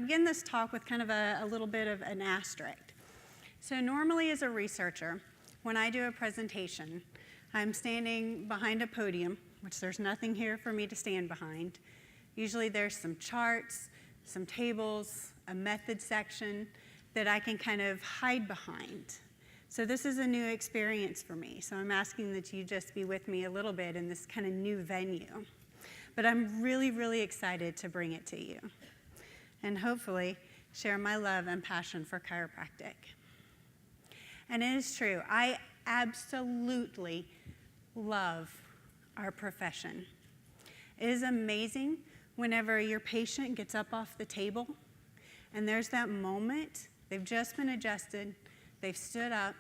begin this talk with kind of a little bit of an asterisk. So normally as a researcher, when I do a presentation, I'm standing behind a podium, which there's nothing here for me to stand behind. Usually there's some charts, some tables, a method section that I can kind of hide behind. So this is a new experience for me. So I'm asking that you just be with me a little bit in this kind of new venue. But I'm really, really excited to bring it to you and hopefully share my love and passion for chiropractic. And it is true, I absolutely love our profession. It is amazing whenever your patient gets up off the table and there's that moment, they've just been adjusted, they've stood up,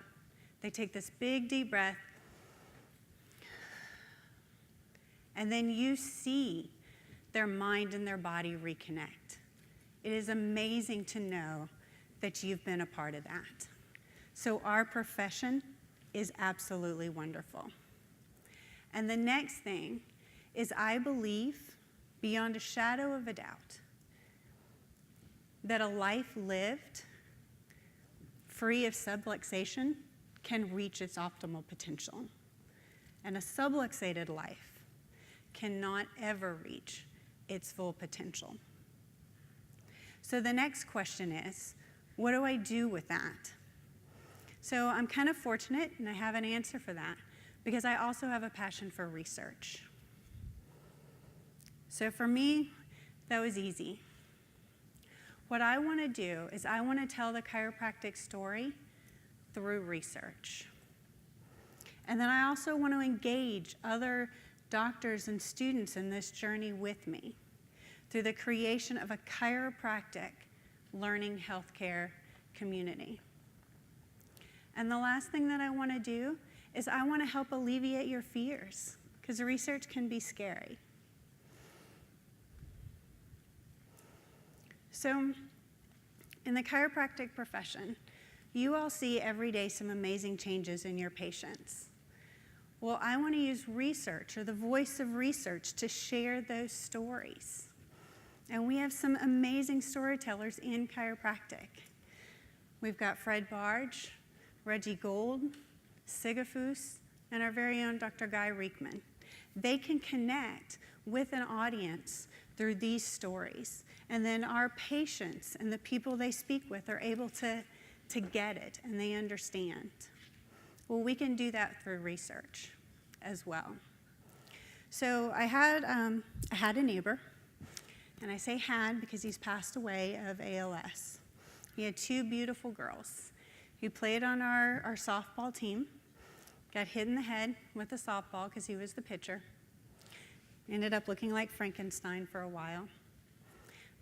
they take this big deep breath, and then you see their mind and their body reconnect. It is amazing to know that you've been a part of that. So our profession is absolutely wonderful. And the next thing is I believe, beyond a shadow of a doubt, that a life lived free of subluxation can reach its optimal potential. And a subluxated life cannot ever reach its full potential. So the next question is, what do I do with that? So I'm kind of fortunate, and I have an answer for that, because I also have a passion for research. So for me, that was easy. What I want to do is I want to tell the chiropractic story through research. And then I also want to engage other doctors and students in this journey with me through the creation of a chiropractic learning healthcare community. And the last thing that I want to do is I want to help alleviate your fears, because research can be scary. So in the chiropractic profession, you all see every day some amazing changes in your patients. Well, I want to use research, or the voice of research, to share those stories. And we have some amazing storytellers in chiropractic. We've got Fred Barge, Reggie Gold, Sigafus, and our very own Dr. Guy Riekman. They can connect with an audience through these stories. And then our patients and the people they speak with are able to get it, and they understand. Well, we can do that through research as well. So I had a neighbor, and I say had because he's passed away of ALS. He had two beautiful girls. He played on our softball team, got hit in the head with a softball because he was the pitcher. Ended up looking like Frankenstein for a while.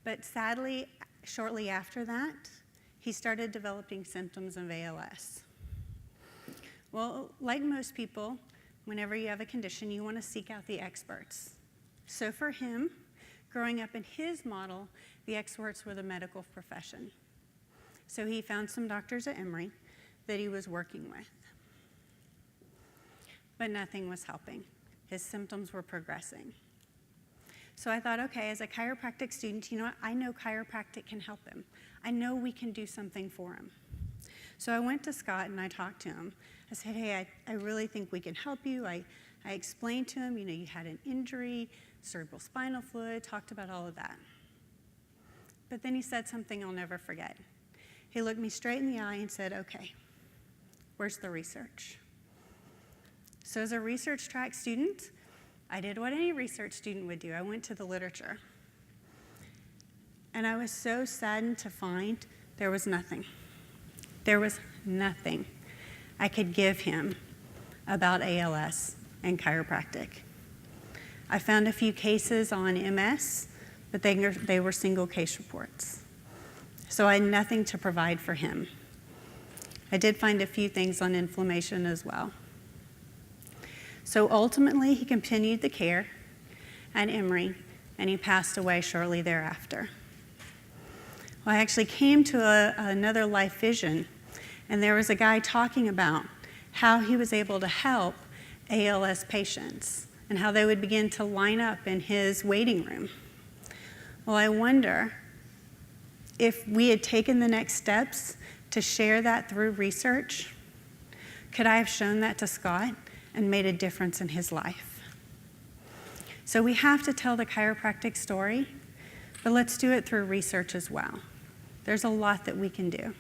But sadly, shortly after that, he started developing symptoms of ALS. Well, like most people, whenever you have a condition, you want to seek out the experts. So for him, growing up in his model, the experts were the medical profession. So he found some doctors at Emory that he was working with. But nothing was helping. His symptoms were progressing. So I thought, okay, as a chiropractic student, you know what? I know chiropractic can help him. I know we can do something for him. So I went to Scott and I talked to him. I said, hey, I really think we can help you. I explained to him, you had an injury, cerebral spinal fluid, talked about all of that. But then he said something I'll never forget. He looked me straight in the eye and said, okay, where's the research? So as a research track student, I did what any research student would do. I went to the literature. And I was so saddened to find there was nothing. There was nothing I could give him about ALS and chiropractic. I found a few cases on MS, but they were single case reports. So I had nothing to provide for him. I did find a few things on inflammation as well. So ultimately, he continued the care at Emory, and he passed away shortly thereafter. Well, I actually came to another Life Vision, and there was a guy talking about how he was able to help ALS patients and how they would begin to line up in his waiting room. Well, I wonder if we had taken the next steps to share that through research, could I have shown that to Scott and made a difference in his life? So we have to tell the chiropractic story, but let's do it through research as well. There's a lot that we can do.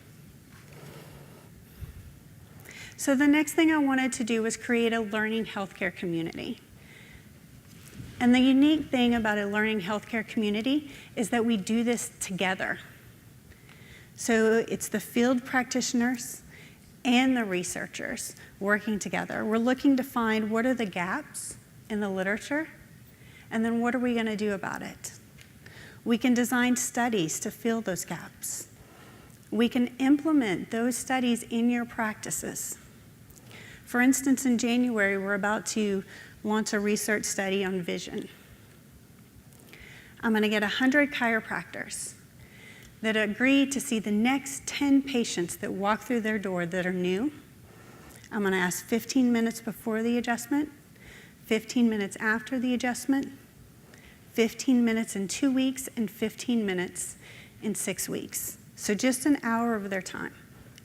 So the next thing I wanted to do was create a learning healthcare community. And the unique thing about a learning healthcare community is that we do this together. So it's the field practitioners and the researchers working together. We're looking to find what are the gaps in the literature, and then what are we going to do about it? We can design studies to fill those gaps. We can implement those studies in your practices. For instance, in January, we're about to launch a research study on vision. I'm going to get 100 chiropractors that agree to see the next 10 patients that walk through their door that are new. I'm going to ask 15 minutes before the adjustment, 15 minutes after the adjustment, 15 minutes in 2 weeks, and 15 minutes in 6 weeks. So just an hour of their time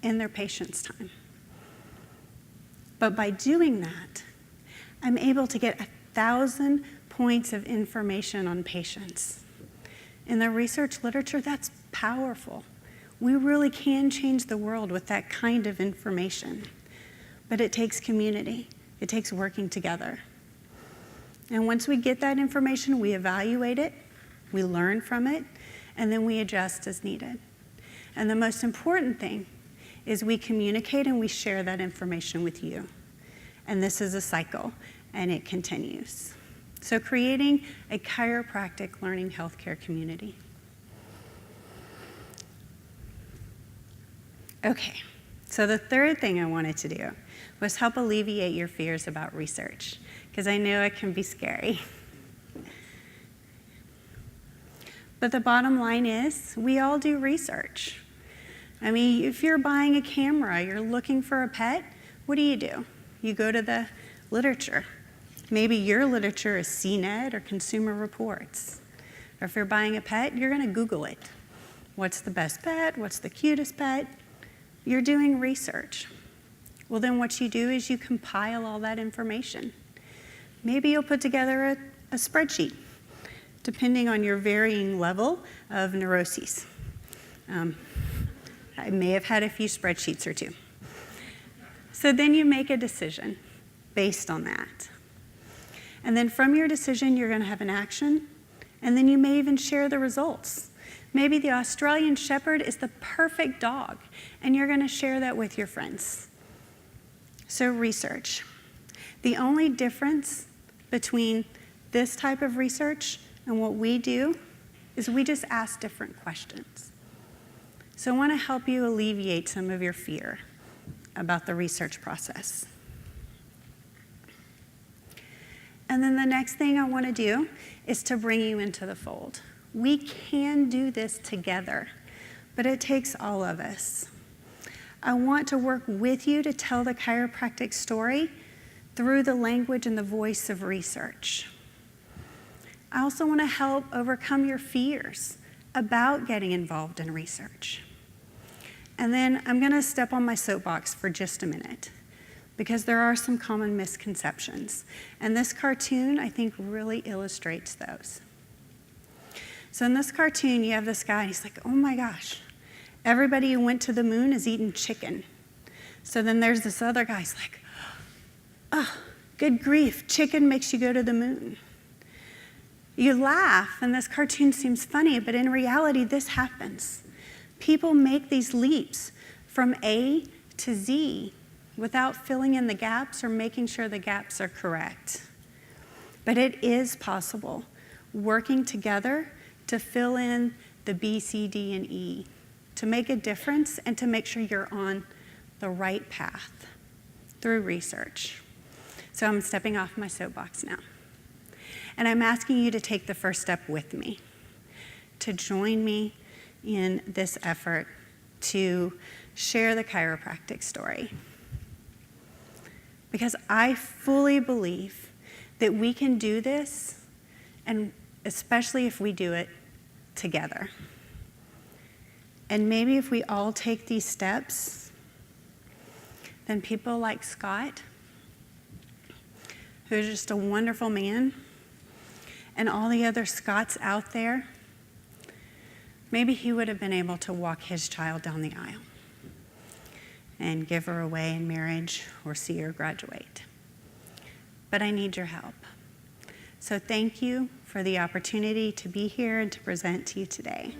and their patient's time. But by doing that, I'm able to get 1,000 points of information on patients. In the research literature, that's powerful. We really can change the world with that kind of information. But it takes community. It takes working together. And once we get that information, we evaluate it, we learn from it, and then we adjust as needed. And the most important thing is we communicate and we share that information with you. And this is a cycle, and it continues. So creating a chiropractic learning healthcare community. Okay, so the third thing I wanted to do was help alleviate your fears about research, because I know it can be scary. But the bottom line is, we all do research. I mean, if you're buying a camera, you're looking for a pet, what do? You go to the literature. Maybe your literature is CNET or Consumer Reports. Or if you're buying a pet, you're going to Google it. What's the best pet? What's the cutest pet? You're doing research. Well, then what you do is you compile all that information. Maybe you'll put together a spreadsheet, depending on your varying level of neuroses. I may have had a few spreadsheets or two. So then you make a decision based on that. And then from your decision, you're going to have an action, and then you may even share the results. Maybe the Australian Shepherd is the perfect dog, and you're going to share that with your friends. So research. The only difference between this type of research and what we do is we just ask different questions. So I want to help you alleviate some of your fear about the research process. And then the next thing I want to do is to bring you into the fold. We can do this together, but it takes all of us. I want to work with you to tell the chiropractic story through the language and the voice of research. I also want to help overcome your fears about getting involved in research. And then I'm going to step on my soapbox for just a minute, because there are some common misconceptions. And this cartoon, I think, really illustrates those. So in this cartoon, you have this guy, and he's like, oh my gosh, everybody who went to the moon is eating chicken. So then there's this other guy, he's like, oh, good grief, chicken makes you go to the moon. You laugh, and this cartoon seems funny, but in reality, this happens. People make these leaps from A to Z without filling in the gaps or making sure the gaps are correct. But it is possible, working together to fill in the B, C, D, and E, to make a difference and to make sure you're on the right path through research. So I'm stepping off my soapbox now. And I'm asking you to take the first step with me, to join me in this effort to share the chiropractic story. Because I fully believe that we can do this, and especially if we do it together. And maybe if we all take these steps, then people like Scott, who's just a wonderful man, and all the other Scotts out there, maybe he would have been able to walk his child down the aisle and give her away in marriage or see her graduate. But I need your help. So thank you for the opportunity to be here and to present to you today.